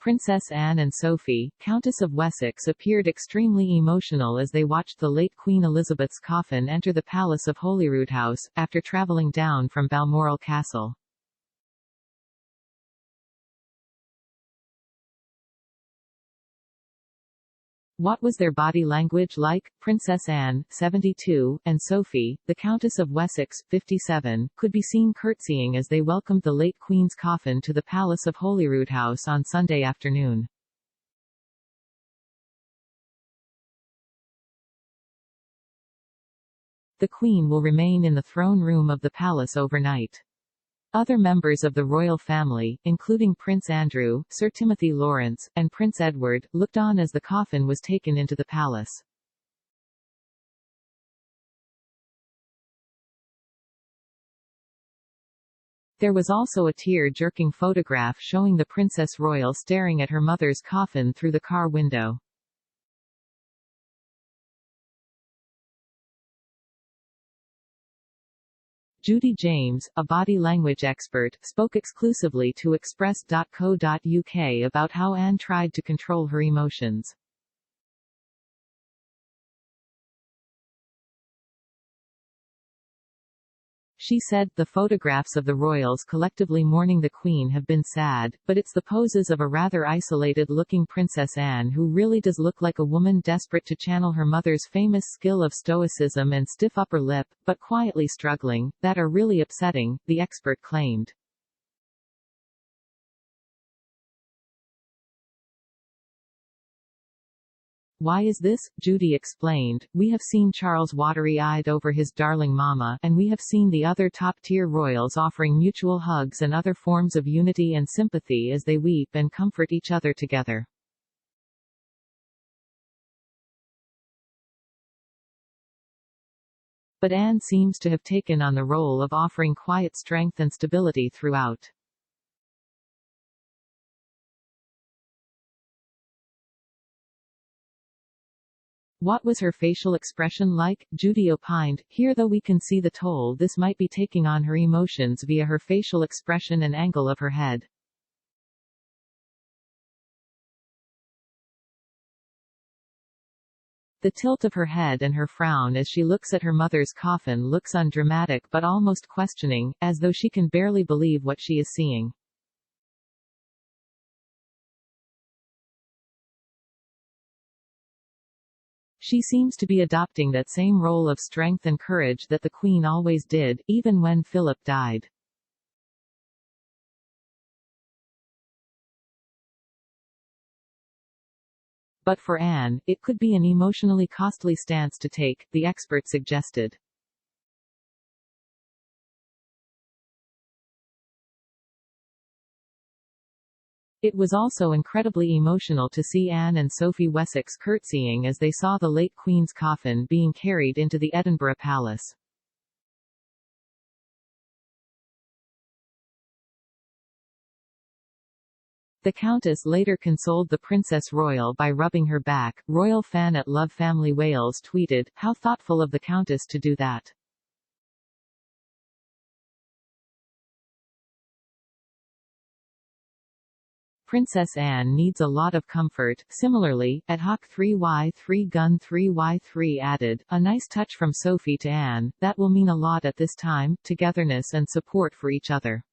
Princess Anne and Sophie, Countess of Wessex, appeared extremely emotional as they watched the late Queen Elizabeth's coffin enter the palace of Holyrood House, after travelling down from Balmoral Castle. What was their body language like? Princess Anne, 72, and Sophie, the Countess of Wessex, 57, could be seen curtsying as they welcomed the late Queen's coffin to the Palace of Holyrood House on Sunday afternoon. The Queen will remain in the throne room of the palace overnight. Other members of the royal family, including Prince Andrew, Sir Timothy Lawrence, and Prince Edward, looked on as the coffin was taken into the palace. There was also a tear-jerking photograph showing the Princess Royal staring at her mother's coffin through the car window. Judy James, a body language expert, spoke exclusively to Express.co.uk about how Anne tried to control her emotions. She said, "The photographs of the royals collectively mourning the Queen have been sad, but it's the poses of a rather isolated-looking Princess Anne who really does look like a woman desperate to channel her mother's famous skill of stoicism and stiff upper lip, but quietly struggling, that are really upsetting," the expert claimed. "Why is this?" Judy explained. "We have seen Charles watery-eyed over his darling mama, and we have seen the other top-tier royals offering mutual hugs and other forms of unity and sympathy as they weep and comfort each other together." But Anne seems to have taken on the role of offering quiet strength and stability throughout. What was her facial expression like? Judy opined, "Here though we can see the toll this might be taking on her emotions via her facial expression and angle of her head. The tilt of her head and her frown as she looks at her mother's coffin looks undramatic but almost questioning, as though she can barely believe what she is seeing." She seems to be adopting that same role of strength and courage that the Queen always did, even when Philip died. But for Anne, it could be an emotionally costly stance to take, the expert suggested. It was also incredibly emotional to see Anne and Sophie Wessex curtsying as they saw the late Queen's coffin being carried into the Edinburgh Palace. The Countess later consoled the Princess Royal by rubbing her back. Royal fan at Love Family Wales tweeted, "How thoughtful of the Countess to do that." Princess Anne needs a lot of comfort. Similarly, at Hawk3Y3 Gun 3Y3 added, "A nice touch from Sophie to Anne, that will mean a lot at this time, togetherness and support for each other."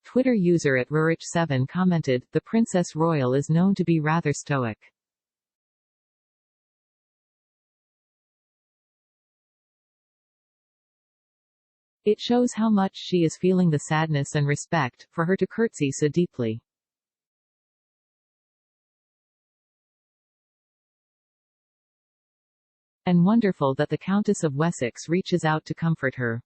Twitter user at Rurich7 commented, "The Princess Royal is known to be rather stoic. It shows how much she is feeling the sadness and respect, for her to curtsy so deeply. And wonderful that the Countess of Wessex reaches out to comfort her."